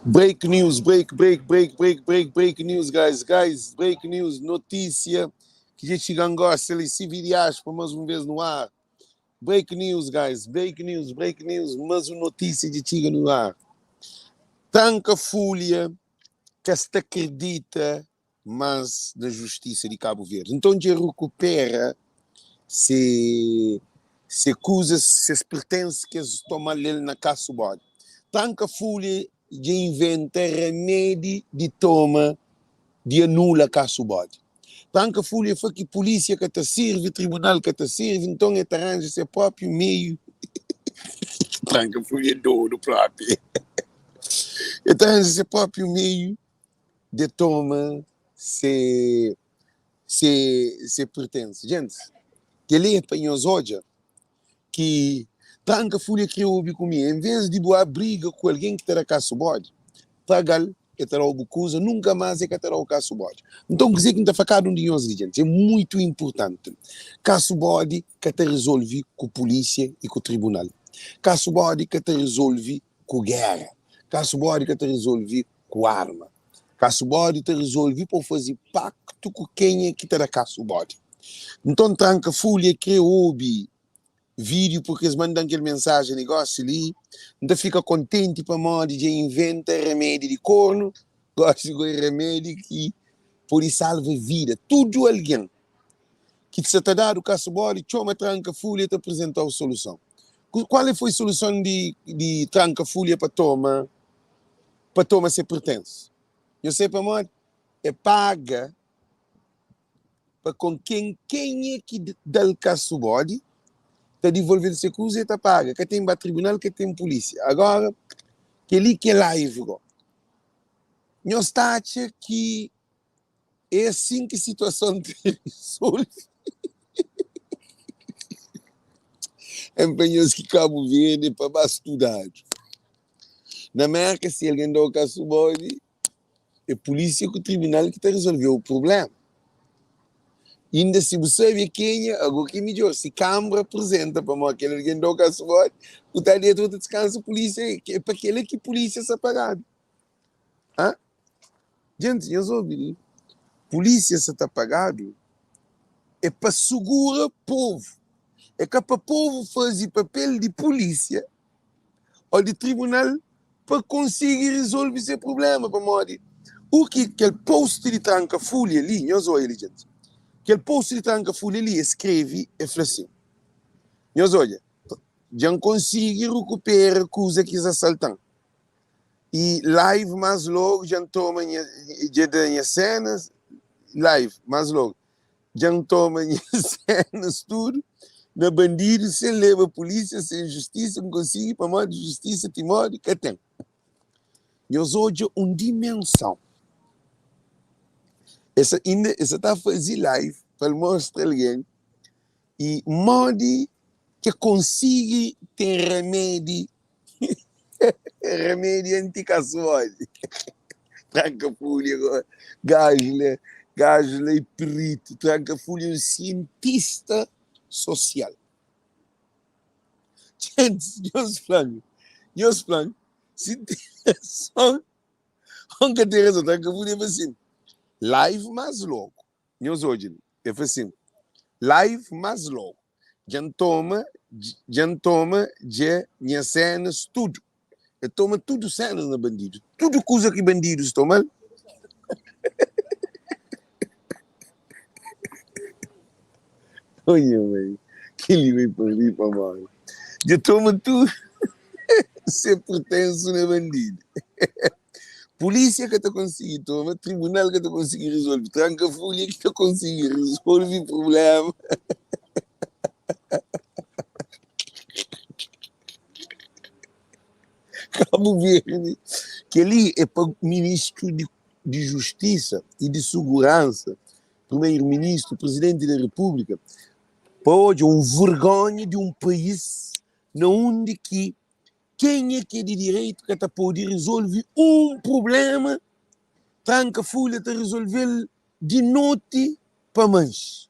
Break news, break news, guys, break news, notícia que já chega agora, se ele se virias para mais uma vez no ar. Break news, guys, break news, mais uma notícia de chega no ar. Tanca folha que se acredita, mas na justiça de Cabo Verde. Então já recupera se acusa, se pertence que se toma ele na caça bode. Tanca folha de inventa remédio de toma de anula caso bode. Tanca folha foi que polícia que te serve, tribunal que te serve, então é arranja seu próprio meio. Tanca folha do próprio. É arranja seu próprio meio de toma se pertence. Gente, que ele é panhosoja que tanca folha criou comigo, em vez de boa briga com alguém que terá caso bode, tragal que terá o bucusa, nunca mais é que terá o caso bode. Então, quer dizer que não está facado um dia, gente, é muito importante. Caso bode que te resolve com a polícia e com o tribunal. Caso bode que te resolve com guerra. Caso bode que te resolve com arma. Caso bode te resolve por fazer pacto com quem é que terá caso bode. Então, tranca folha que ouve vídeo porque eles mandam aquele mensagem, negócio ali, então fica contente para modo de inventa remédio de corno, gosta de remédio que pode salvar vida. Tudo alguém que se está dando o caso bode, chama tranca folha e te apresentar a solução. Qual foi a solução de tranca folha para tomar se pertence? Eu sei para modo, é paga para com quem é que dá o caso bode, está devolvendo essa coisa e está paga. Que tem tribunal, que tem polícia. Agora, que ali que é live, nós está que é assim que a situação se resolve. Empenhou-se que Cabo Verde para estudar. Na América, se alguém dá o caso bode, é a polícia com o tribunal que está resolvendo o problema. Ainda se você vê quem é, agora que me diz, se Câmara apresenta para aquele alguém dá o caso bode, o está dentro de descanso a polícia, é para aquele que a polícia está pagando. Hã? Gente, eu ouvi, polícia se está pagado é para segurar o povo. É que para o povo fazer papel de polícia ou de tribunal para conseguir resolver esse problema. Para morrer. O que aquele post de tranca folha ali, eu sou ele, gente. Aquele post de tranca folha ali escreve e fala assim: eu olha, já consegui recuperar coisa que eles assaltam. E live mais logo, já toma as cenas, live mais logo. Já toma as cenas, tudo. Na bandido, sem leva a polícia, sem justiça, não consigo, para mais de justiça, timor, que tem. E hoje, uma dimensão. Essa está a fazer live para mostrar alguém e modo que consiga ter remédio, remédio anti-caçoide. Tranca folha, gasle e perito, tranca folha, um cientista social. Gente, Deus plano, se tem só, onde tem razão, tranca folha, é assim, live mais logo. Nós hoje, é assim, live mais logo. Já toma, minhas cenas, tudo. Eu toma tudo cenas na bandido. Tudo coisa que bandidos tomam. Olha, mãe, que ele veio para ali, para mãe. Já toma tudo. Se pertence na bandido. Polícia que está conseguindo tomar, tribunal que está conseguindo resolver, tranca folha que está conseguindo resolver o problema. Cabo Verde, que ali é para o ministro de Justiça e de Segurança, primeiro-ministro, presidente da República, pode um vergonha de um país onde que quem é que é de direito que está pode resolver um problema, tranca folha para resolver de noite para manche.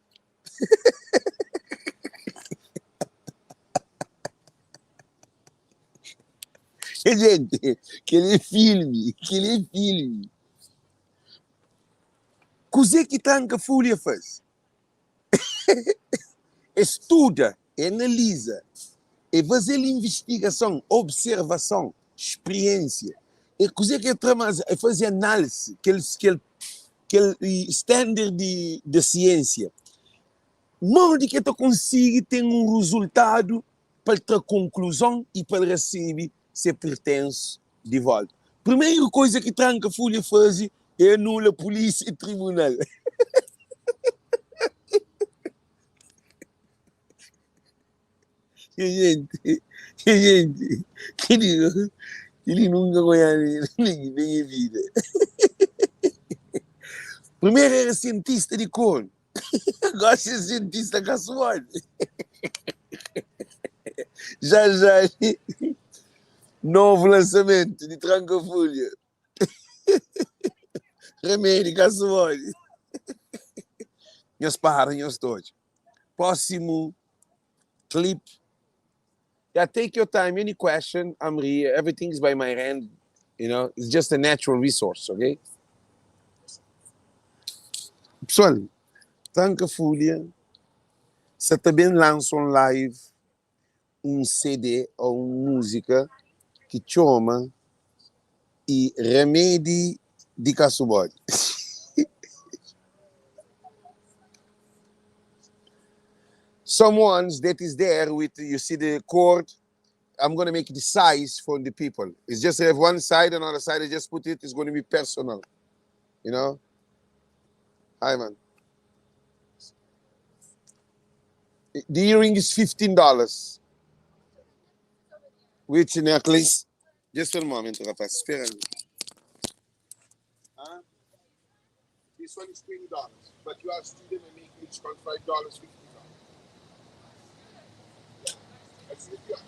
Gente, aquele filme. Cos'è que tranca Folha faz? Estuda, analisa, e faz investigação, observação, experiência. E cos'è que faz análise, aquele standard de ciência. Onde que tu consegue ter um resultado para ter conclusão e para receber se pertence de volta. Primeira coisa que tranca a Folha faz é anular polícia e tribunal. gente, ele nunca conhece nem a vida. Primeiro era cientista de cor. Agora é cientista casual. Já, novo lançamento de Tranca-Folha. Remédio casual. Meus parem, todos. Próximo clip. Yeah, take your time. Any question, I'm here. Everything's by my hand. You know, it's just a natural resource, okay? Pessoal, Tranca-Folha, você também lança um live, um CD ou uma música que chama e Remédio de Casual. Someone that is there with, you see the chord, I'm going to make the size for the people. It's just have one side, another side, I just put it, it's going to be personal. You know? Hi, man. The earring is $15. Which necklace? Just one moment, rapaz. Espera. Huh? This one is $20. But you are a student and make each one $5, $50. Yeah. That's it, you are.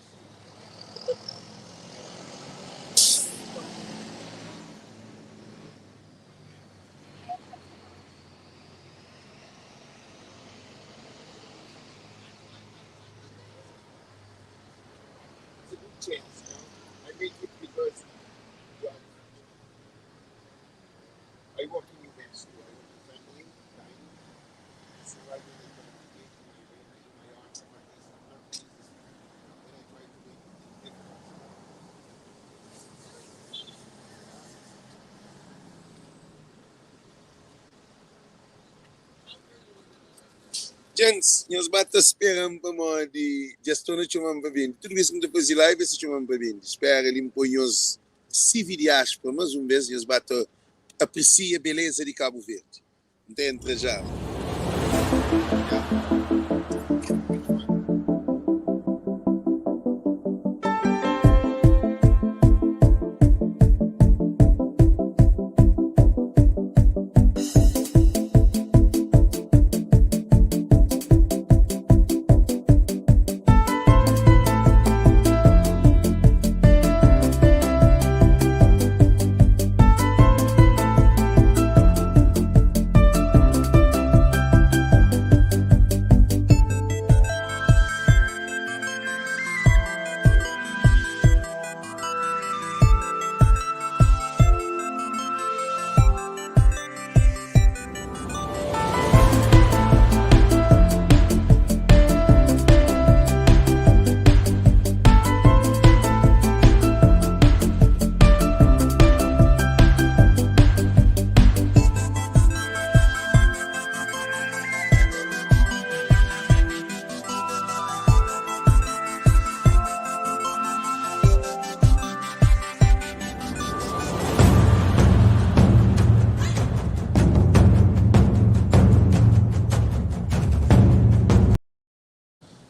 Chance, you know? I make it because I work in events too. I work in family, dining. So I do the communication, my art, my this, I'm not business. And I try to make it different. Gents, nós bata esperando para nós de gestor de chamam para vir. Tudo isso que depois de live se chamam para vir. Espera ele põe os civilidades para mais vez nós bata aprecia a beleza de Cabo Verde. Entra já.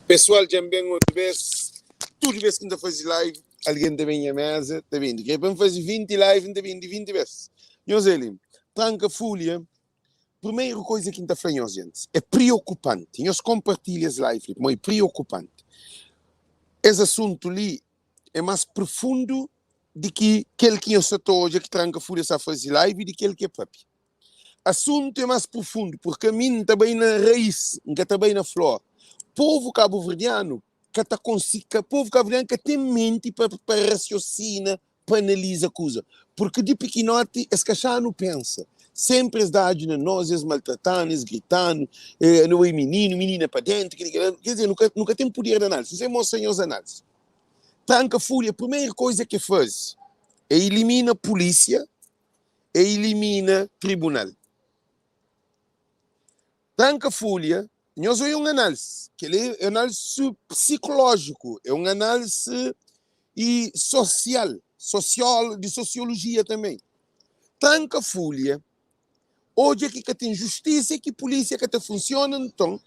Pessoal, já bem outra vez. Toda vez que a gente faz live, alguém também à mesa, está vendo? Que vamos fazer 20 lives, está vendo? 20 vezes. Nós, Tranca-Folha, primeira coisa que a gente faz, gente, é preocupante. Nós compartilhamos live, mas é preocupante. Esse assunto ali é mais profundo do que aquele que eu estou hoje, que Tranca-Folha está fazendo live, do que aquele que é papi. Assunto é mais profundo, porque a mim está bem na raiz, está bem na flor. Povo cabo-verdiano que o povo cabo-verdiano que tem mente para raciocinar, para analisar a coisa. Porque de pequenote, esse cachorro não pensa. Sempre as dados na nós, eles maltratando, eles gritando, não é menino, menina para dentro. Quer dizer, nunca tem poder de análise. Você mostra as análises. Tranca Fúria, a primeira coisa que faz é elimina a polícia, é elimina tribunal. Tranca Fúria, nós é uma análise, que é uma análise psicológico, é uma análise e social, de sociologia também. Tranca Fúria, hoje é que tem justiça e que polícia que funciona, então,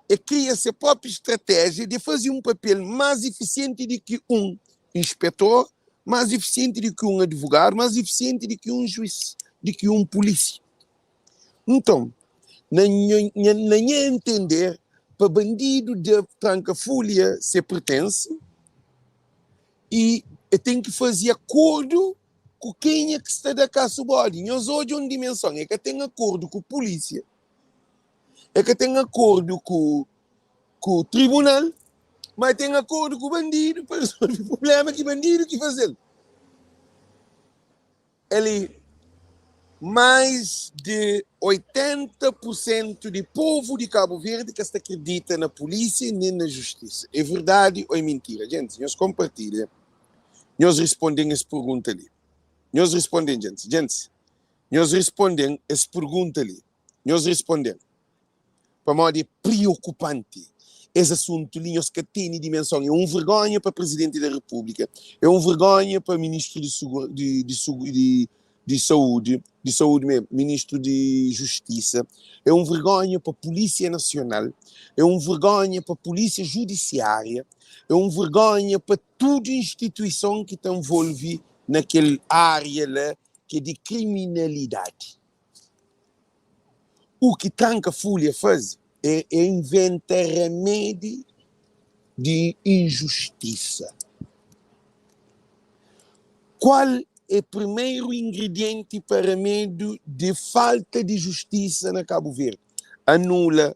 é cria a própria estratégia de fazer um papel mais eficiente do que um inspetor, mais eficiente do que um advogado, mais eficiente do que um juiz, do que um polícia. Então, na minha entender, para bandido de Tranca-Fúria se pertence e tem que fazer acordo com quem é que está da casa bode. Nós hoje uma dimensão é que tem acordo com a polícia, é que tem acordo com o tribunal, mas tem acordo com o bandido para resolver o problema que o bandido que fazer. Ele, mais de 80% do povo de Cabo Verde que está acredita na polícia nem na justiça. É verdade ou é mentira? Gente, nós compartilhamos, nós respondemos essa pergunta ali. Nós respondemos, gente, nós respondemos essa pergunta ali. Nós respondemos. Para modo preocupante. Esse assunto ali, nós que tem dimensão. É uma vergonha para o Presidente da República. É uma vergonha para o Ministro de Saúde mesmo, Ministro de Justiça. É uma vergonha para a Polícia Nacional. É uma vergonha para a Polícia Judiciária. É uma vergonha para toda instituição que está envolvida naquela área lá que é de criminalidade. O que Tranca-Fúria faz é inventar remédio de injustiça. Qual é o primeiro ingrediente para remédio de falta de justiça na Cabo Verde? Anula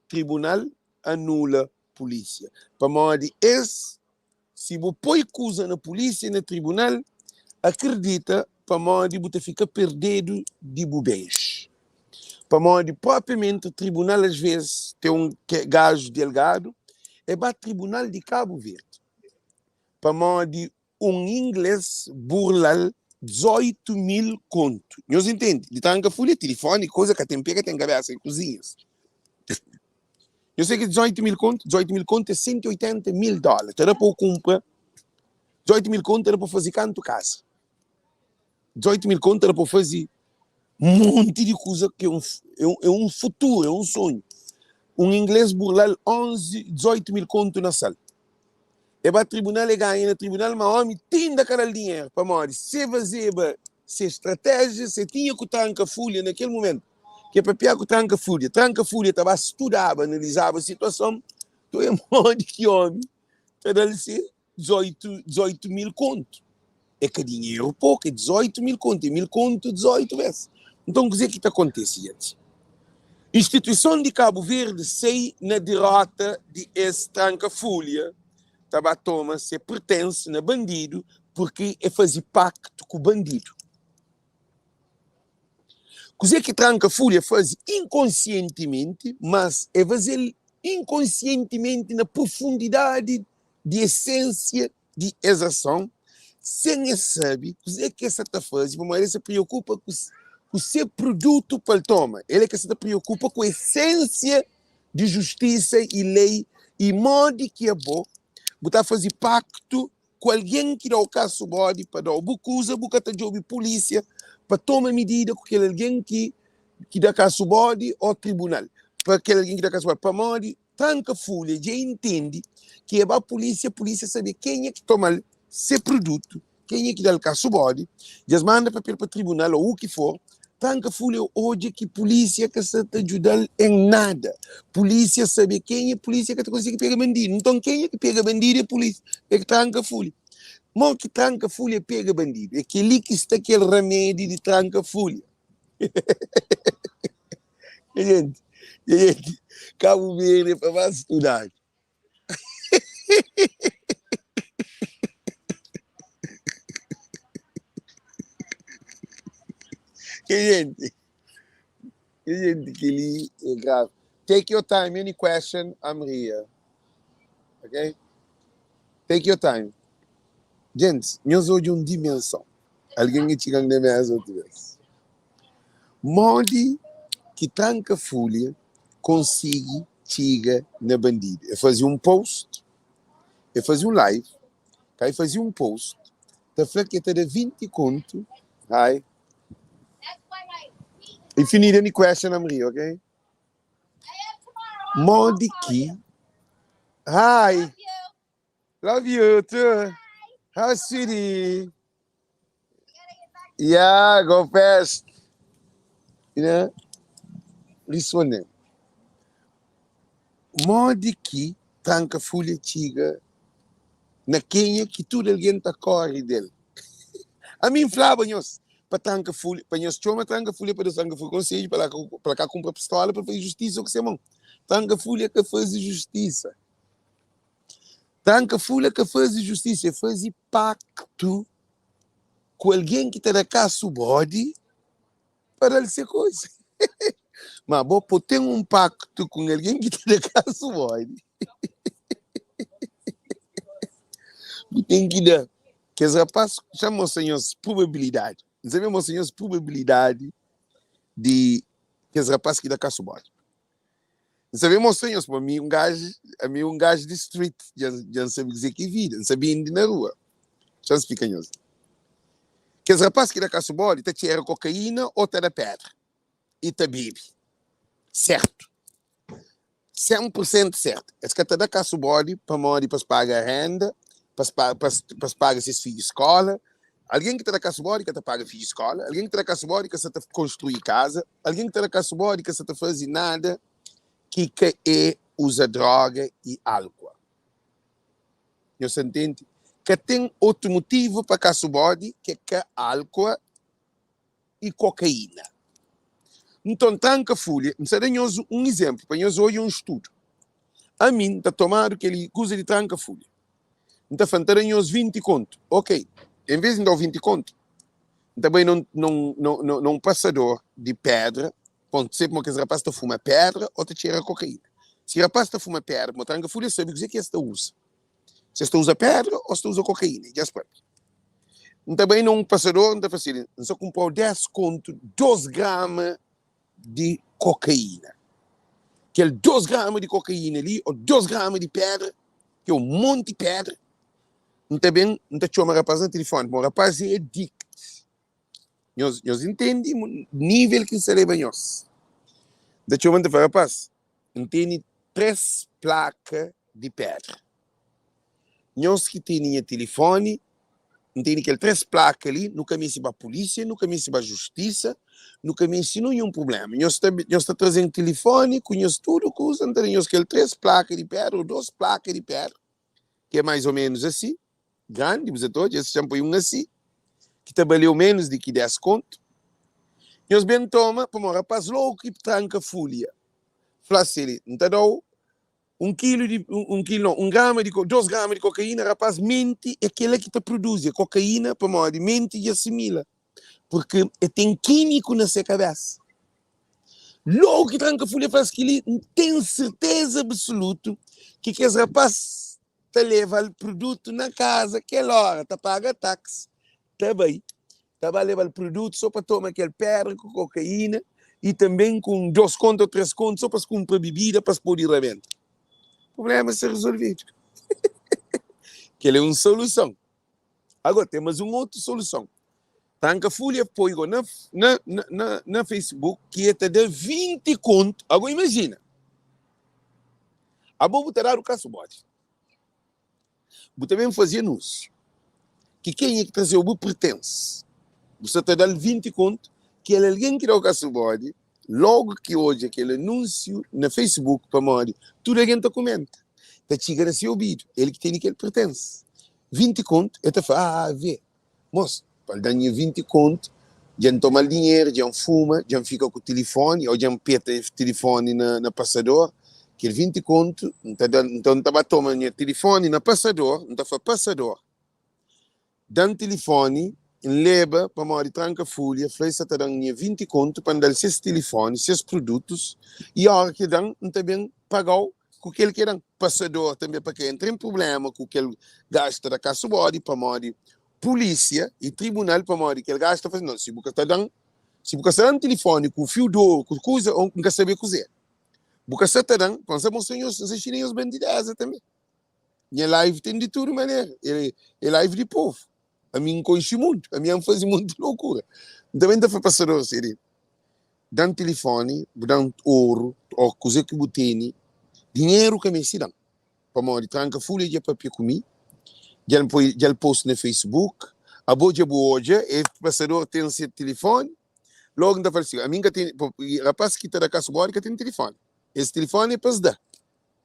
tribunal, anula polícia. Para modo se você põe coisa na polícia e no tribunal, acredita para modo você fica perdido de bobês. Para modo propriamente o tribunal às vezes tem um gajo delgado, é para o tribunal de Cabo Verde. Para modo um inglês burlar 18 mil conto. Nós entendemos? De tanga folha, telefone, coisa que tem pega, tem cabeça em cozinhas. Eu sei que 18 mil conto é 180 mil dólares. Era para comprar 18 mil conto era para fazer canto casa. 18 mil conto era para fazer um monte de coisa que é um futuro, é um sonho. Um inglês burlar 18 mil conto na sala. É para o tribunal e ganha no tribunal, mas o homem tem da cara dinheiro para morrer. Se fazer se estratégia, se tinha que tranca folha naquele momento, que é para piar que tranca folha estava a estudar, analisava a situação, então é morre que homem, para ele ser 18 mil conto. É que dinheiro pouco, é 18 mil conto, é 1000 conto 18 vezes. Então, o que é que está acontecendo? Instituição de Cabo Verde sei na derrota de esse tranca-folha, estava a tomar se pertence na bandido, porque é fazer pacto com o bandido. Coisa que tranca-folha faz inconscientemente, mas é fazer inconscientemente na profundidade de essência de exação, sem saber o que essa está fazendo, mas ele se preocupa com o seu produto para tomar. Ele é que se preocupa com a essência de justiça e lei e modo que é bom, botar fazer pacto com alguém que dá o caso bode para dar o bucusa, botar de polícia para tomar medida com aquele alguém que dá caso bode ao tribunal. Para aquele alguém que dá caso bode, para modo, tranca folha, já entende que é a polícia sabe quem é que toma esse produto, quem é que dá o caso bode, já manda papel para o tribunal ou o que for. Tranca folha hoje que polícia que se te ajudar em nada. Polícia sabe quem é polícia que te consegue pegar bandido. Então quem é que pega bandido é polícia. É que tranca folha. Mas que tranca folha pega bandido. É que ali que está aquele remédio de tranca folha. gente, Cabo Verde é para mais estudar. gente, que ele é grave. Take your time, any question, I'm here. Ok? Take your time. Gente, nós hoje uma dimensão. Alguém que chega na minha outra vez. Modi que tranca folha consiga chega na bandida. Eu fazia um post, eu fazia um live, aí fazia um post, da flaqueta de 20 conto. Hi. If you need any question, I'm here, okay? Modi que. Hi. Love you too. How sweetie? Yeah, go fast. You know? This one then. Modi que tranca folha chega na Kenya que tudo alguém tá corre dele. A mim falava nós para tranca folha, para nós chama tranca folha para tranca folha conselho para cá comprar pistola para fazer justiça o que se mão. Tranca folha que faz justiça. Tranca folha que faz justiça, faz pacto com alguém que está na casa do bode para ele ser coisa. Mas vou ter um pacto com alguém que está na casa do bode. Tem que dar. Que os rapazes chamam senhores probabilidade. Não sabemos senhores probabilidade de que os rapazes que da casa do bode. Não sabemos senhores, para mim um gajo de street, já não sabia dizer que vida, não sabia ir na rua. Já explica nós. Que os rapazes que da casa do bode está cheirando cocaína ou está da pedra. E está bebe. Certo. 100% certo. Esse que está da casa do bode para morrer, para pagar a renda, para pagar seus filhos de escola. Alguém que está na casa do bode que está paga filhos de escola. Alguém que está na casa do bode que está construir casa. Alguém que está na casa do bode que está fazer nada que usa droga e álcool. Você entende? Que tem outro motivo para casa do bode que é álcool e cocaína. Então, tranca folha. Não sei um exemplo, para nós hoje um estudo. A mim, está tomado que ele usa de tranca folha. Então, fantarem os 20 conto. Ok. Em vez de dar 20 conto, também não passador de pedra, ponto, sempre que os rapazes estão fumando pedra ou te tira cocaína. Se o rapaz está fumando pedra, uma tranca folha, sabe o que você usa. Se você usa pedra ou se usa cocaína. Já sabe. Também não passador, não está fazendo. Não só comprar 10 conto, 2 gramas de cocaína. Aquele 2 gramas de cocaína ali, ou 2 gramas de pedra, que é um monte de pedra. Não chama rapaz no telefone, mas o rapaz é addict. Nós entendemos o nível que se leva a nós. Não chama rapaz, entende 3 placas de pedra. Nós que temos telefone, entende que 3 placas ali, nunca me para a polícia, nunca me para a justiça, nunca me ensinou nenhum problema. Nós estamos trazendo telefone, conhece tudo, nós que 3 placas de pedra, ou 2 placas de pedra, que é mais ou menos assim. Grande, você todos, esse shampoo um assim, que trabalhou menos de que 10 conto. E os bem toma, para um rapaz louco que tranca folha. Fala assim, não te dou 2 gramas de cocaína, rapaz, mente é aquele que te produz. A cocaína, para uma mente e assimila. Porque tem químico na sua cabeça. Logo que tranca folha, faz aquilo, tem certeza absoluta que esse rapaz te leva o produto na casa, aquela hora, te paga táxi, tá bem. Tá bem, leva o produto só para tomar aquele pedra com cocaína e também com 2 contos ou 3 contos só para comprar bebida para se pôr de revenda. O problema é ser resolvido. Que ele é uma solução. Agora, temos uma outra solução. Tranca folha, põe na Facebook, que é de 20 contos. Agora, imagina. A boa terá o caso bode. Eu também fazia anúncio. Que quem é que trazia o pertence. Você está dando 20 conto, que ele alguém que dá o caso bode, logo que hoje aquele anúncio na Facebook para morrer, tudo alguém te comenta. Está chegando a ser ouvido. Ele que tem que ele pertence. 20 conto, ele fala, vê. Moço, para dar 20 conto, já não toma dinheiro, já não fuma, já não fica com o telefone, ou já não peta o telefone na passador, aquele 20 conto, então estava tomando o telefone na passador, não estava passador. Dan telefone, leva para uma tranca folha, falei que está dando 20 conto para dar seus telefones, seus produtos, e a hora que dan, também pagou com aquele que dan. Passador também para quem entra em problema, com aquele gasta da casa body, para uma polícia e tribunal, para uma que ele gasta, não, se você está dando, se você está dando telefone com fio de ouro, com coisa, ou não quer saber cozer. Você está dando, pensamos os chineses bandidos também. E a live tem de tudo maneira, é live de povo. A mim conheci muito, a mim fazia muita loucura. Também dá para passar a série. Dá telefone, dá ouro, ou coisa que botei, dinheiro que me se dá. Para morrer, tranca folha de papel comigo, já posto no Facebook, a boa boa, e o passador tem esse telefone, logo ainda fala assim, a mim que tem, rapaz que está da casa boa que tem telefone. Esse telefone é para se dar,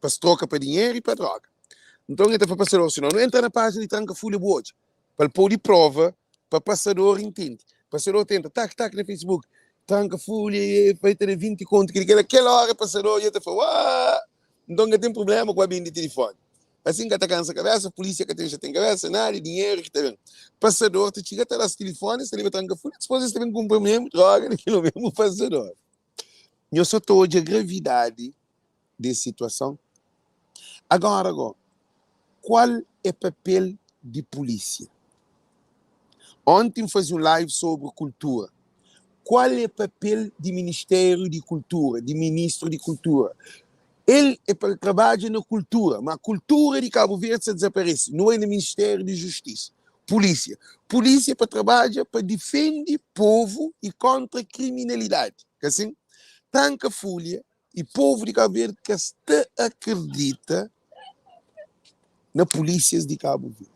para se trocar para dinheiro e para droga. Então, ele está para passador, senão não entra na página de tranca folha boa. Para pôr de prova, para passador entende. Passador tenta, tac, no Facebook, tranca folha, feita de 20 conto, que aquela hora passador, e eu te falo, então não tem problema com a bem de telefone. Assim que está cansa a cabeça, a polícia que tem cabeça, nada, dinheiro que está vendo. Passador, te chega até os telefones, você leva tranca folha, depois você vem com um problema, droga, aquilo mesmo passador. Eu só estou de gravidade dessa situação. Agora, qual é o papel de polícia? Ontem fiz um live sobre cultura. Qual é o papel do Ministério de Cultura, do Ministro de Cultura? Ele é para trabalhar na cultura, mas a cultura de Cabo Verde se desaparece. Não é no Ministério de Justiça. Polícia. Polícia é para trabalhar para defender o povo e contra a criminalidade. Assim, tranca folha e o povo de Cabo Verde que está acredita na polícia de Cabo Verde.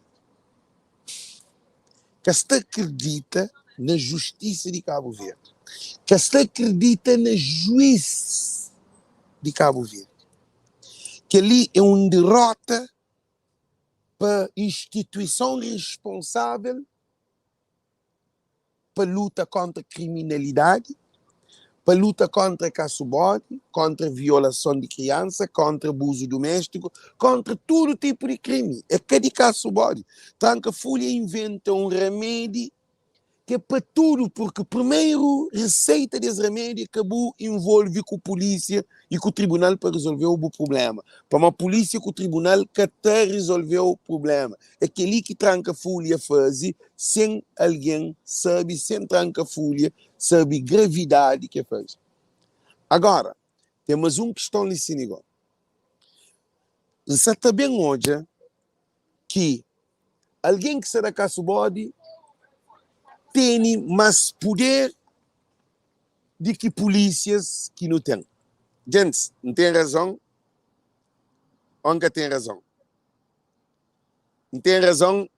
Que se acredita na justiça de Cabo Verde, que se acredita na juiz de Cabo Verde, que ali é uma derrota para a instituição responsável para a luta contra a criminalidade, para a luta contra a caço-bode, contra a violação de criança, contra abuso doméstico, contra todo tipo de crime. É que de caço-bode. Tranca folha inventa um remédio que é para tudo, porque primeiro receita desse remédio acabou envolve com a polícia e com o tribunal para resolver o problema. Para uma polícia e com o tribunal que até resolveu o problema. É aquele que tranca folha faz, sem alguém sabe, sem tranca folha, sabe gravidade que faz. Agora, temos uma questão nesse negócio. Você está bem hoje que alguém que será caço-bode tem mais poder do que polícias que não têm. Gente, não tem razão? Onde tem razão? Não tem razão?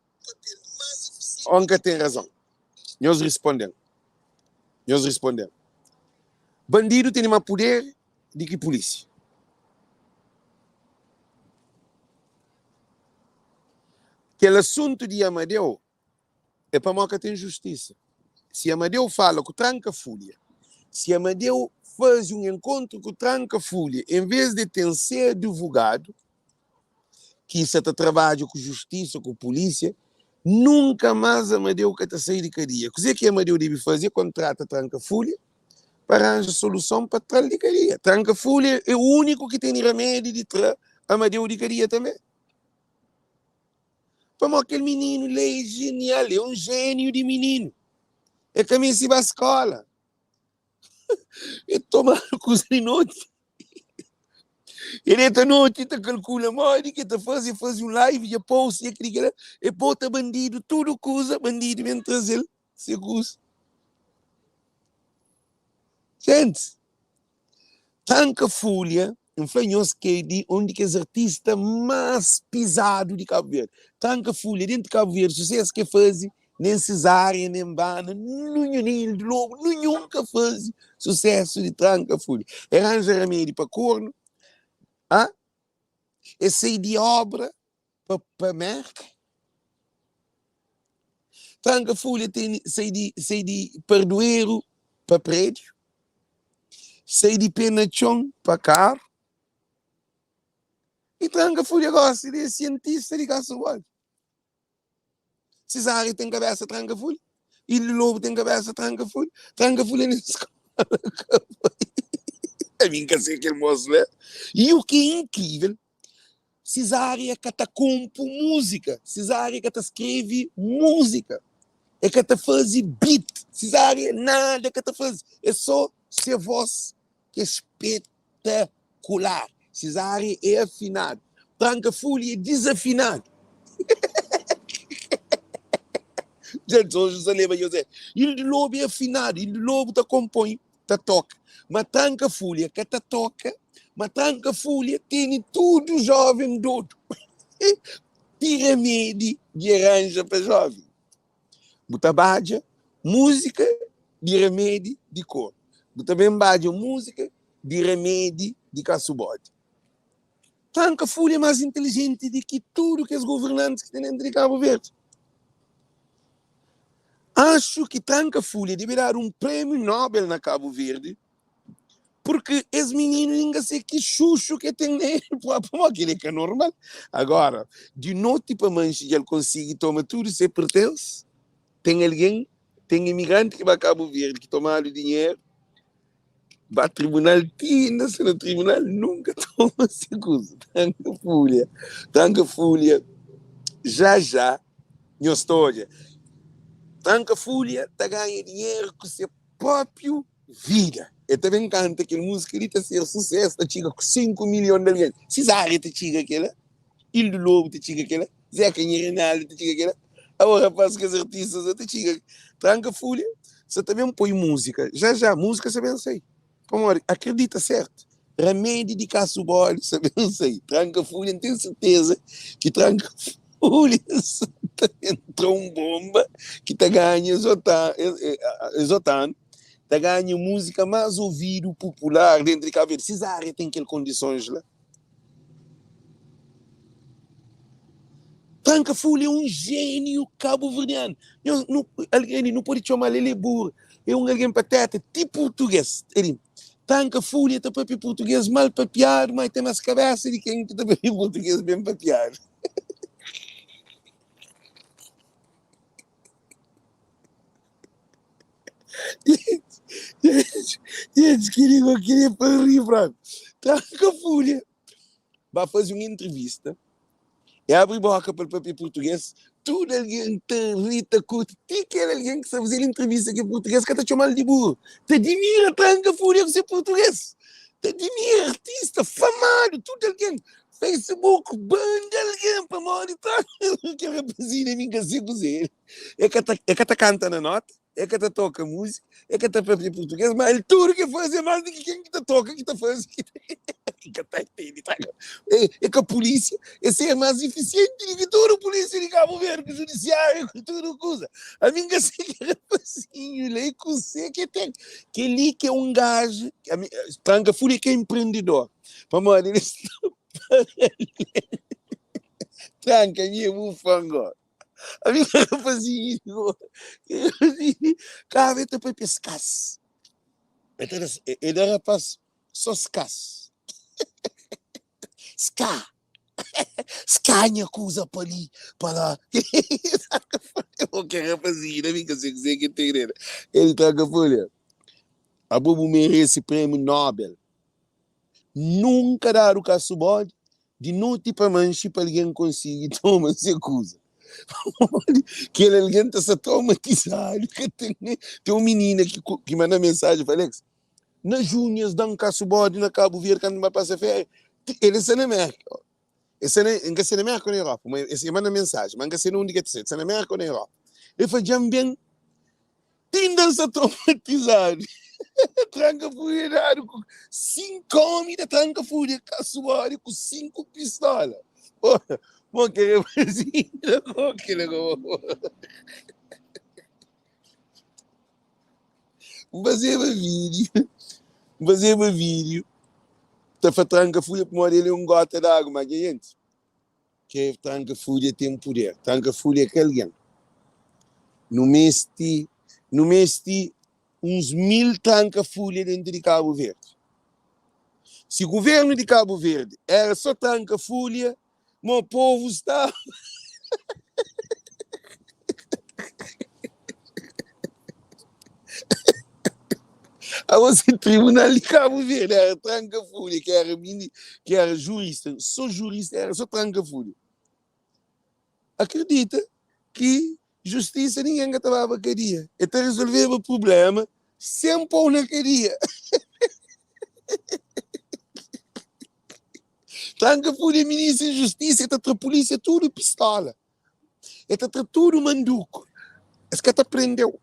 Onde tem razão? Nós respondemos. Bandido tem mais poder do que polícia. Aquele assunto de Amadeu é para mostrar que tem justiça. Se Amadeu fala com tranca folha, se Amadeu faz um encontro com tranca folha, em vez de ter ser advogado, que isso trabalha com justiça, com polícia, nunca mais Amadeu que está sair de cadeia. O que Amadeu deve fazer quando trata tranca folha? Para arranjar solução para trás de cadeia. Tranca folha é o único que tem remédio de Amadeu de cadeia também. Como aquele menino, ele é genial, é um gênio de menino. É caminho se vai à escola. É tomar coisa de noite. Ele está noite, está calcula mais, que está faz um live, e post, e bota bandido, tudo coisa, bandido, mientras ele se usa. Gente, tanca folha, influenciou que de onde que os artistas mais pesados de Cabo Verde. Tanca folha, dentro de Cabo Verde, sucesso que faz, nem Cesária, nem Bana, nem de Lobo, nunca faz sucesso de tranca folha. Arranja remédio para corno, é sair de obra para merca. Tranca folha tem sair de perdoeiro para prédio. Sair de penachão para carro. E tranca-folha gosta de cientista de Cabo. Cesário tem cabeça tranca-folha. Ilho Lobo tem cabeça tranca-folha. Tranca-folha na escola. A mim que sei aquele moço, né? E o que é incrível, Cesária que te compõe música. Cesária que te escreve música. É que te faz beat. Cesária nada que te faz. É só ser voz que é espetacular. Cesária é afinado. Tranca-folha é desafinado. Gente, hoje você lembra, eu sei, ele de lobo é afinado, ele de lobo te compõe, te toca. Mas tranca-folha que te toca, mas tranca-folha tem tudo jovem doido. Pirâmide de aranja para jovem. Butabadja, música de remédio de cor. Butabembadja, música de remédio de caçubode. Tranca-folha é mais inteligente do que tudo que os governantes que têm dentro de Cabo Verde. Acho que tranca-folha deverá dar um prêmio Nobel na Cabo Verde, porque esse menino ninguém sei que chucho que tem nele, para aquele que é normal. Agora, de noite para mancha, ele consegue tomar tudo e se pertence. Tem alguém, tem imigrante que vai a Cabo Verde, que toma o dinheiro, vai ao tribunal, tinha se no tribunal, nunca toma essa coisa. Tranca-folha, já, minha história. Tranca-folha, tá ganha dinheiro com seu próprio vida. Eu também canto aquela música, ele está ser sucesso, tá chega com 5 milhões de reais. Cesária tá chega aquela, Ilho Lobo tá chega aquela, Zé Canha tá chega aquela. Agora, rapaz, que os artistas tá chega. Tranca-folha, você também põe música. Já, música você bem sei. Amor, acredita certo. Remédio de caçubol, você bem sei. Tranca-folha, tenho certeza que tranca-folha entrou um bomba que tá ganhando Zotan, tá ganhando música mais ouvido popular dentro de Cabo Verde. Cesária tem aquelas condições lá. Tranca-folha é um gênio cabo-verdiano. Alguém não pode chamar ele burro. É um alguém pateta, tipo português. Tranca-folha está para português mal papiado, mas tem mais cabeça de quem está para português bem papiado. Gente, queria para rir, Franco. Tranca-folha vai fazer uma entrevista e abre boca para o papel português. Tudo alguém te irrita, curte. Tem aquele alguém que sabe fazer entrevista aqui em português que está chamando de burro. Te admira, tranca-folha, você é português. Te admira, artista, famado, tudo alguém. Facebook, banda alguém para monitor. Que rapazinho, nem consigo dizer. É que te canta na nota, é que te toca música, é que te fala português, mas ele tudo que faz é mais do que quem que te toca, que te faz. É que a polícia é ser mais eficiente do que toda a polícia de Cabo Verde, o judiciário, tudo coisa. A mim que sei que rapazinho, lei que sei que tem. Que ali que é um gajo, tranca-folha que é empreendedor. Vamos lá, eles tranca minha bufango. A minha rapazinho, cada vez para pescar. Ele era rapaz, só escasso. Scanha coisa para ali, para o que rapazinho, não me consigo dizer que tem ele. Ele tranca-folha. A Bobo merece prêmio Nobel. Nunca dar o caçubode de noite para manche para alguém conseguir tomar essa coisa. Que alguém está se traumatizado. Tem um menino que manda mensagem, Alex, nas Júnias dão caçubode na Cabo Verde quando vai passar férias. Ele está na América. Esse é na América ou na Europa? Esse manda mensagem, mas esse não diga se é na América ou na Europa. Ele faz bem, tinda-se traumatizado. Tranca-folha, com 5 homens da tranca-folha, caçoário com 5 pistolas. Pô, que é assim, que legal. Fazer um vídeo, tá para tranca-folha, para morrer ele um gota d'água, mas gente, que tranca-folha tem poder. Tranca-folha é que alguém. No mês de uns 1000 tranca-folha dentro de Cabo Verde. Se o governo de Cabo Verde era só tranca-folha, o povo está... A você tribunal de Cabo Verde era tranca-folha, que era jurista, só jurista, era só tranca-folha. Acredita que justiça ninguém estava a cadeia. Então resolver o problema sem pôr na cadeia. Tranca-folha, ministro da Justiça, a polícia tudo pistola. Está tudo manduco. Esse que aprendeu.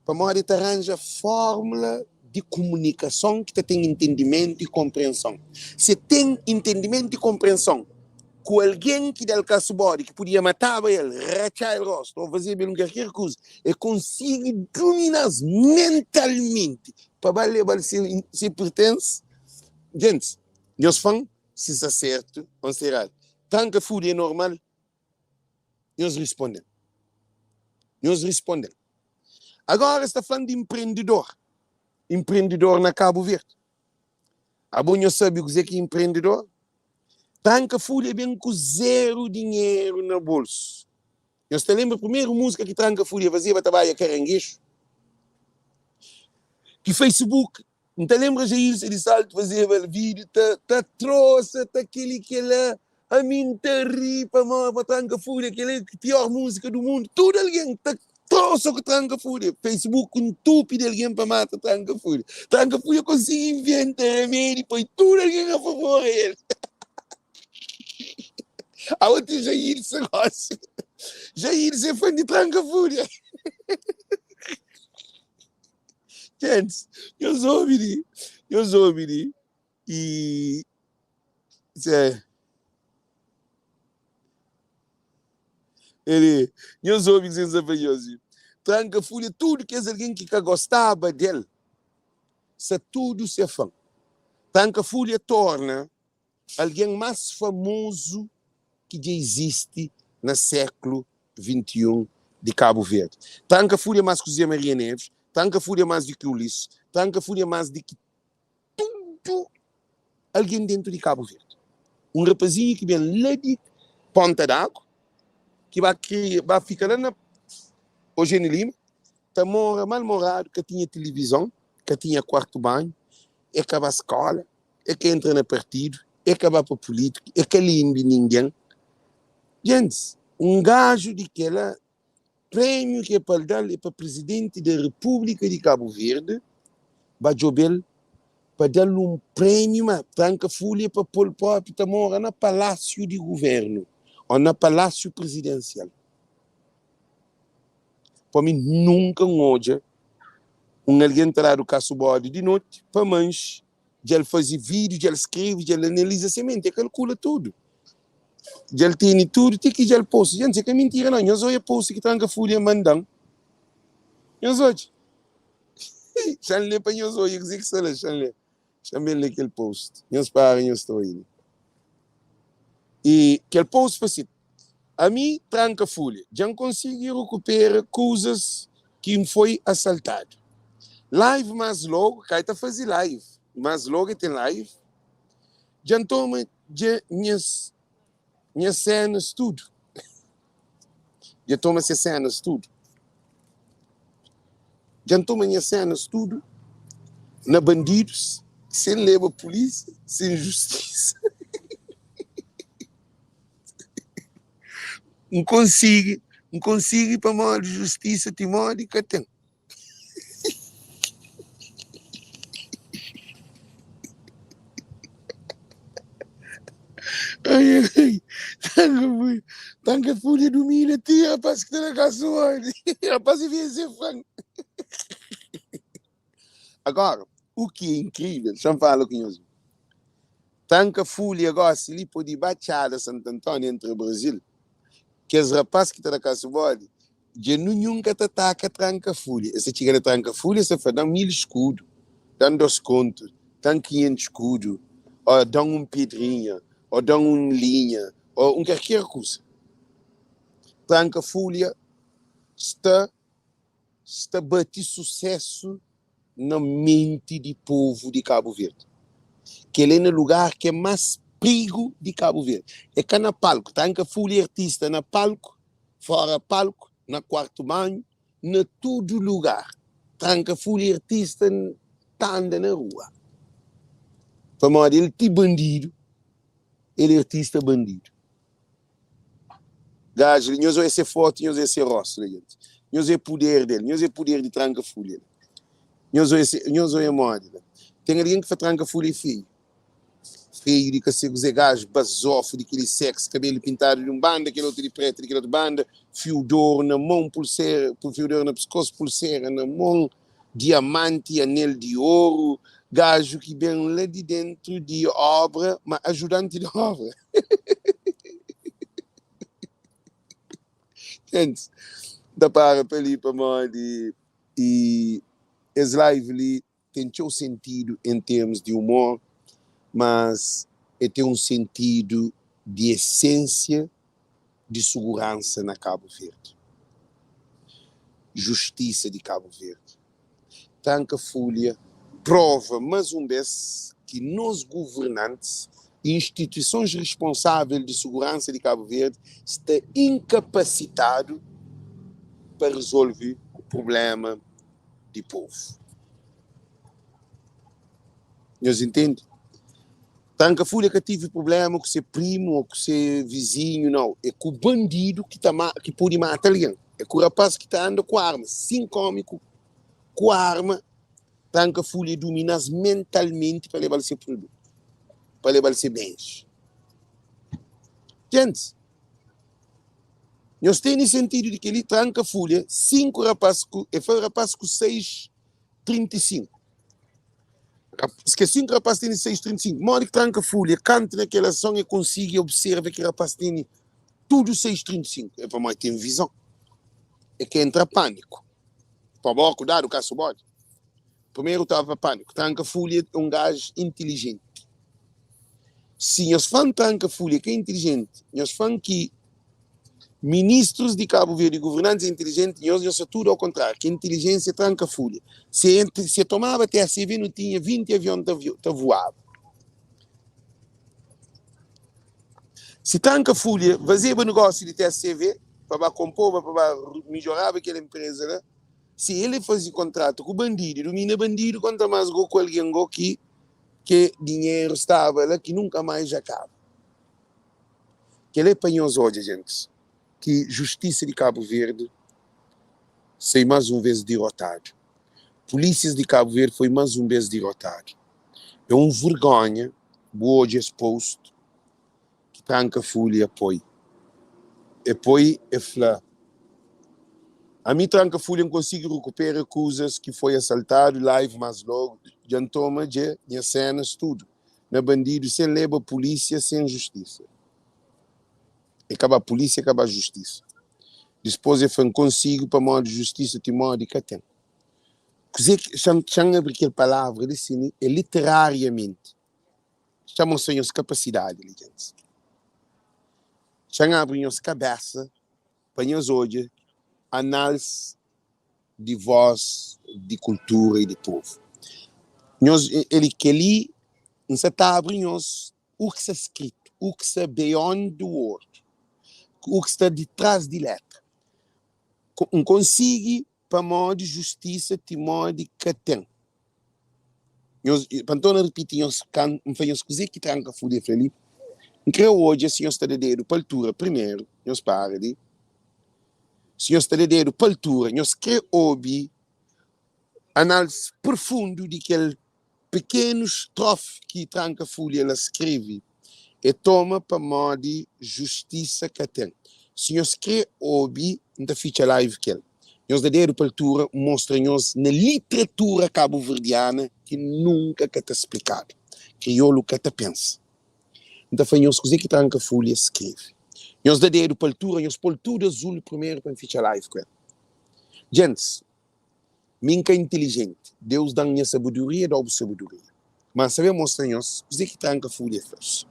Para modo de arranja fórmula de comunicação que tem entendimento e compreensão. Se tem entendimento e compreensão com alguém que dá o caso bode, que podia matar ele, rachar o rosto, ou fazer bem qualquer coisa, e consegue dominar mentalmente para levar se pertence. Gente, nós fãs, se está certo ou se errado. Tanto a fúria é normal, nós respondemos. Agora está falando de empreendedor. Empreendedor na Cabo Verde. A Bonha sabe o que é empreendedor? Tanca Folha bem com zero dinheiro no bolso. Eu te lembro a primeira música que Tanca Folha fazia para trabalhar caranguejo? Que Facebook, não te lembras de isso? Ele salto fazia o vídeo, trouxe, aquele que lá, a mim te ri para Tanca Folha, aquele é a pior música do mundo. Tudo alguém trouxe o que Tanca Folha. Facebook entupido alguém para matar Tanca Folha. Tanca Folha consegue inventar remédio, põe tudo alguém a favor dele. A outra Jair se gosta. Jair se foi de Tranca Fúria. Gente, eu sou e eu sou sem saber. Tranca Fúria, tudo que é alguém que gostava dele, se tudo se fã. Tranca Fúria torna alguém mais famoso que já existe no século XXI de Cabo Verde. Tranca Fúria mais que José Maria Neves, Tranca Fúria mais do que Ulisses, Tranca Fúria mais do que tudo alguém dentro de Cabo Verde. Um rapazinho que vem lá de Ponta d'Água, que vai ficar lá na Eugênio Lima, está mal-morado, que tinha televisão, que tinha quarto banho, é que vai à escola, é que entra no partido, é que vai para a política, é que limpa ninguém. Gente, um gajo de aquele prêmio que é para dar para presidente da República de Cabo Verde, Bajobel, para dar-lhe um prêmio, uma Tranca Folha para pôr para morar no Palácio de Governo, ou no Palácio Presidencial. Para mim, nunca hoje, alguém terá o caso bode de noite, para manche, já ele faz vídeo, já ele escreve, já ele analisa semente, calcula tudo. Já ele tem tudo, tem que já ele posta. Gente, isso é mentira, não. Eu sou a posta que Tranca Folha mandam. Eu sou. Já lhe para eu sou, eu sei que sou, já me lê aquele post. Eu espero, eu estou aí. E aquele post foi assim, a mim, Tranca Folha, já consigo recuperar coisas que me foi assaltado. Live mais logo, cá está fazer live. Mais logo tem live. Já toma minhas cenas, tudo. Já toma essas cenas, tudo. Já toma minhas cenas, tudo. Na bandidos, sem levar a polícia, sem justiça. Não consigo para mal de justiça, timor e catão. Ai, Tranca Folha domina, tia, rapaz, que está na casa hoje. Rapaz, eu vim ser fã. Agora, o que é incrível, deixa eu falar com você. Tranca Folha agora, se ele pode baixar a Santo Antônio entre o Brasil, que os rapazes que estão na casa hoje, já nunca ataca Tranca Folha. Se chega na Tranca Folha, você faz 1000 escudos, dá 2 contos, dá 500 escudos, ou dá pedrinha, ou dá linha, ou qualquer coisa. Tranca Folha está batendo sucesso na mente do povo de Cabo Verde. que ele é no lugar que é mais perigo de Cabo Verde. É que na palco, tanca folha artista na palco, fora palco, na quarto banho, na todo lugar. Tanca folha artista tá anda na rua. Para modo ele é bandido, ele é artista bandido. Gajo, nós vai ser forte, nós vai ser rosto, gente. Nós é poder dele, nós é poder de tranca folha. Nós vai moda. Tem alguém que faz tranca folha feio. Feio de que se gajo basofo, de aquele sexo, cabelo pintado de um banda, aquele outro de preto, aquele outro banda, fio de ouro na mão, pulseira, fio de ouro no pescoço, pulseira na mão, diamante, anel de ouro, gajo que vem lá de dentro de obra, mas ajudante de obra. Gente, da para ali para mim e esse live ali tem seu sentido em termos de humor, mas tem um sentido de essência de segurança na Cabo Verde. Justiça de Cabo Verde. Tanca Folha prova mais uma vez que nós governantes e instituições responsáveis de segurança de Cabo Verde estão incapacitados para resolver o problema do povo. Nós entendemos? Tanca Folha que tive problema com seu primo ou com seu vizinho, não. É com o bandido que pode matar alguém. É com o rapaz que está andando com arma. Sim, cômico, com arma. Tanca Folha domina mentalmente para levar seu produto. Para levar seus bens. Gente, nós temos sentido de que ele tranca Folha, 5 rapazes, e foi rapaz com 6,35. Se 5 rapazes têm 6,35, mora que tranca Folha, canta naquela ação e consiga observar que rapaz tem tudo 6,35. É para mais ter visão. É que entra pânico. Para bom, cuidado, caso bode. Primeiro estava pânico. Tranca Folha é um gajo inteligente. Se nós fãs tranca Folha que é inteligente, nós fãs que ministros de Cabo Verde, governantes inteligentes, nós é tudo ao contrário, que inteligência tranca Folha. Se tomava TACV, não tinha 20 aviões que voavam. Se tranca Folha, fazia o negócio de TACV, para compor, para melhorar aquela empresa, né? Se ele fazia contrato com o bandido, domina bandido, quanto mais com alguém que dinheiro estava lá, que nunca mais acaba. Que ele apanhou os olhos, gente. Que justiça de Cabo Verde foi mais uma vez derrotado. Polícias de Cabo Verde foi mais uma vez derrotado. É uma vergonha, hoje exposto, que Tanca Folha apoia. Apoia é flá. A mim Tanca Folha não consigo recuperar coisas que foi assaltado, live mais logo, já toma de cenas, tudo. Na bandido, sem leva a polícia, sem justiça. Acaba a polícia, acaba a justiça. Depois eu fui consigo para modo de justiça, de modo de catem. Chama aquela palavra, é literariamente. Chamam-se as capacidades, gente. Chama abre as cabeça, para os olhos, análise de voz, de cultura e de povo. Ele que ali, não se está abrindo o que está escrito, o que está beyond the word, o que está de trás de letra. Não consigo para modo de justiça, de modo de catem. Para não repetir, não fazemos coisas que tranca Folha Felipe. Não creio hoje, se nós está de dedo para a altura, primeiro, nós para de. Se nós está de dedo para a altura, nós creio hoje análise profundo de aquele pequeno estrofe que tranca Folha ela escreve e toma para modo de justiça catem. Se nós creio hoje, não fica live que ele. Nós da dedo para a altura mostra-nos na literatura cabo-verdiana que nunca está explicado. Crioulo que está pensa. Então foi nós coisas que tranca Folha escreve. Nós da dedo para a altura, nós pôr tudo azul primeiro para ficar live com ele. Gente, minha é inteligente. Deus dá minha sabedoria, dá sabedoria. Mas sabemos mostrar-nos coisas que tranca Folha faz.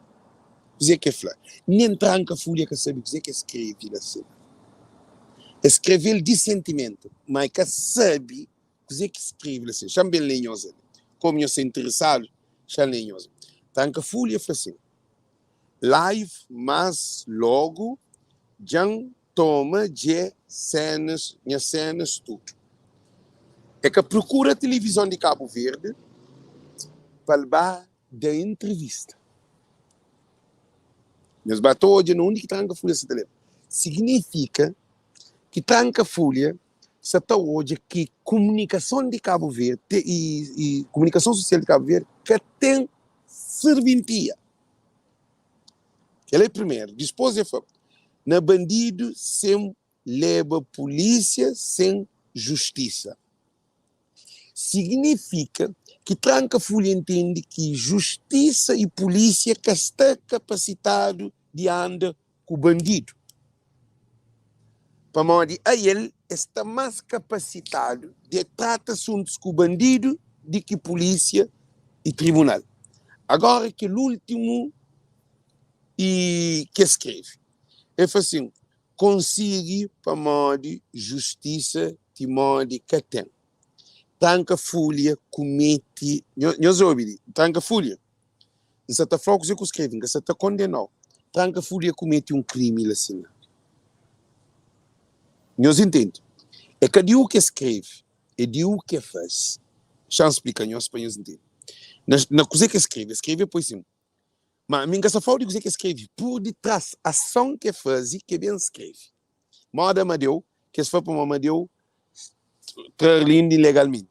Coisas que faz. Nem tranca Folha que sabe coisas que escreve assim. Escrever de sentimento, mas que sabe coisas que escreve assim. Chama bem lenhosa. Como eu sou interessado, Chalinhos. Tranca folha assim. Live, mas logo, já toma de cenas tudo. É que procura a televisão de Cabo Verde para levar da entrevista. Mas bato hoje no único tranca folha se telefone. Significa que tranca folha se está hoje que comunicação de Cabo Verde e comunicação social de Cabo Verde que tem serventia. Ele é primeiro, depois é na bandido sem leva polícia sem justiça. Significa que tranca folha entende que justiça e polícia que está capacitado de andar com o bandido. Para modo a ele está mais capacitado de tratar assuntos com o bandido do que polícia e tribunal. Agora que o último e que escreve é assim, consiga para modo justiça de modo que tem. Tranca folha comete, nós ouvimos, tranca folha. Você está falando que você escreve, você está condenado. Tranca folha comete crime assim. Nós entendemos. É que de o que escreve, é de o que faz. Já explica, nós espanhóis entendem. Na coisa que escreve por cima. Mas a minha fala de coisa que escreve, por detrás, a ação que faz e que bem escreve. Moda Amadeu, que se for para Amadeu, lindo ilegalmente.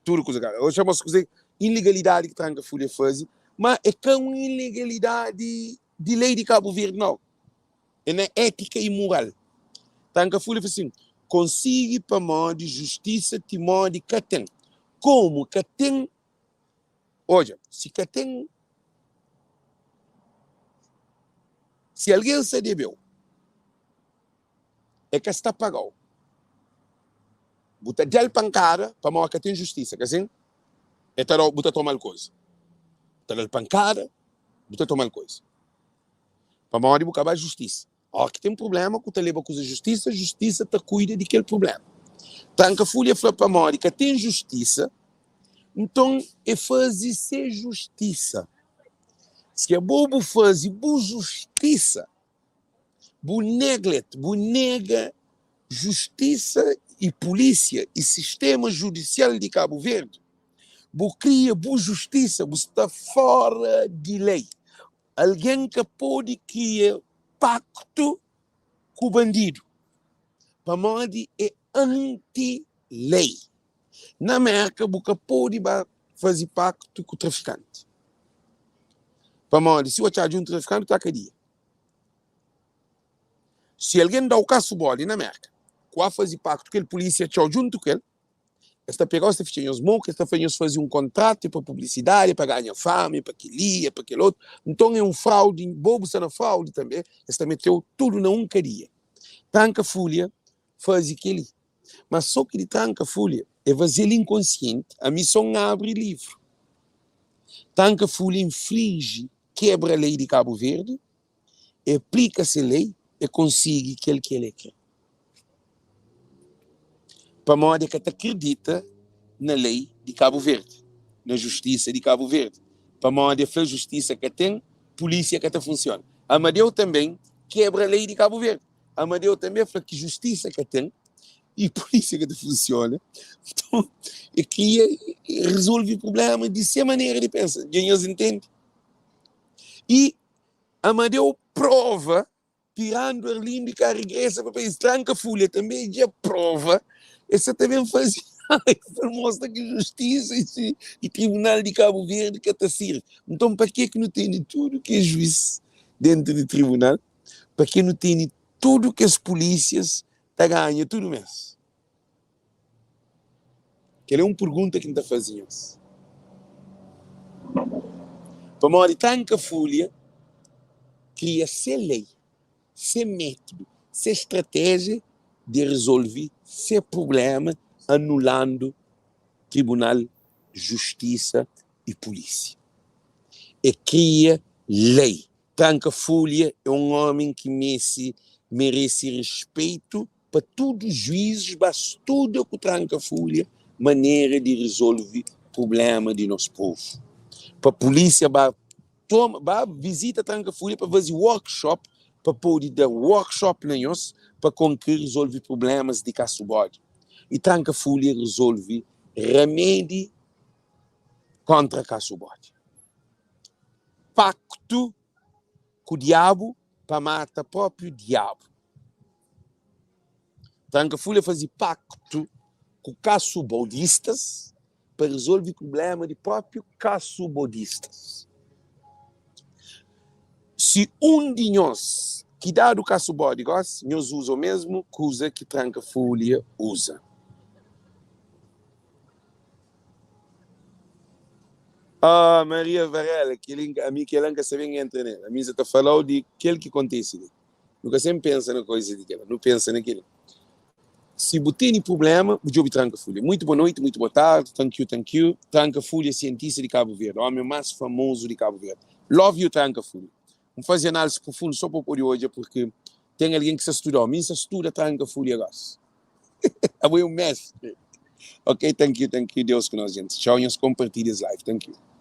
Tudo coisa. Eu chamo de coisa ilegalidade que tranca folha faz, mas é que uma ilegalidade de lei de Cabo Verde, não. É na ética e moral. Tranca folha faz assim, consiga para modo justiça de modo que tem. Como que tem, olha, se que tem, se alguém se deveu, é que está pagado. Bota del pancada para modo que tem justiça, que assim, é para botar tomar coisa. Bota del pancada, bota tomar coisa. Para modo de acabar justiça. Ó, que tem problema, que leva com a justiça te cuida daquele problema. Tranca folha fala para modo que tem justiça, então é fazer ser justiça. Se é bobo fazer boa justiça, bu nega justiça e polícia e sistema judicial de Cabo Verde, bu cria boa justiça, bu está fora de lei. Alguém que pode criar pacto com o bandido, para modo é anti-lei. Na América, bu que pode fazer pacto com o traficante. Para modo, se o achar um traficante, está cadeia. Se alguém dá o caso bode na América, qual fazer pacto que a polícia tchau junto com ele, está pegando esta fichinha os mãos, está fazer um contrato para publicidade, para ganhar fama, para que lia, para aquele outro. Então é fraude, bobo está na fraude também, está meteu tudo na caria. Tranca folha, faz aquele. Mas só que ele tranca folha, é fazer inconsciente, a missão abre livro. Tranca folha infringe, quebra a lei de Cabo Verde, aplica-se a lei, e consiga aquilo que ele quer. Para modo que te acredita na lei de Cabo Verde, na justiça de Cabo Verde. Para modo que a justiça que tem, polícia que te funciona. Amadeu também quebra a lei de Cabo Verde. Amadeu também fala que justiça que tem e polícia que te funciona. Então, é que resolve o problema de ser maneira de pensar. Ganhos entende? E Amadeu prova tirando a linha de carreguesa para país tranca folha também já prova essa também faz mostra que justiça e tribunal de Cabo Verde que está sirve. Então para que não tem tudo que é juiz dentro do tribunal, para que não tem tudo que as polícias tá ganhando tudo mesmo. Que é uma pergunta que não está fazendo. Para morrer tranca folha cria ser lei, ser método, ser estratégia de resolver ser problema, anulando tribunal, justiça e polícia. E cria lei. Tranca folha é um homem que merece respeito para todos os juízes, mas tudo que tranca folha, maneira de resolver problema de nosso povo. para a polícia, para visita tranca folha para fazer workshop, para poder dar workshop na nós, para conseguir resolver problemas de caçubode. E tranca folha resolve remédio contra caçubode. Pacto com o diabo para matar o próprio diabo. Tranca folha fazer pacto com caçubodistas para resolver o problema de próprio caçubodistas. Se um de nós que dá do caçubode, nós usa o mesmo coisa que tranca folha usa. Ah, Maria Varela, a mim que ela nunca sabe quem entra nela. A mim está falando de aquilo que acontece. Nunca sempre pensa na coisa daquela, não pensa naquilo. Se você tem problema, o jogo tranca folha. Muito boa noite, muito boa tarde, thank you. Tranca folha, cientista de Cabo Verde, o homem mais famoso de Cabo Verde. Love you, tranca folha. Vamos fazer análise profunda só para por hoje, porque tem alguém que se estuda. A mim se estuda, tranca folha, gás. É um mestre. Ok, thank you, Deus que nós gente. Tchau, e compartilhas live, thank you.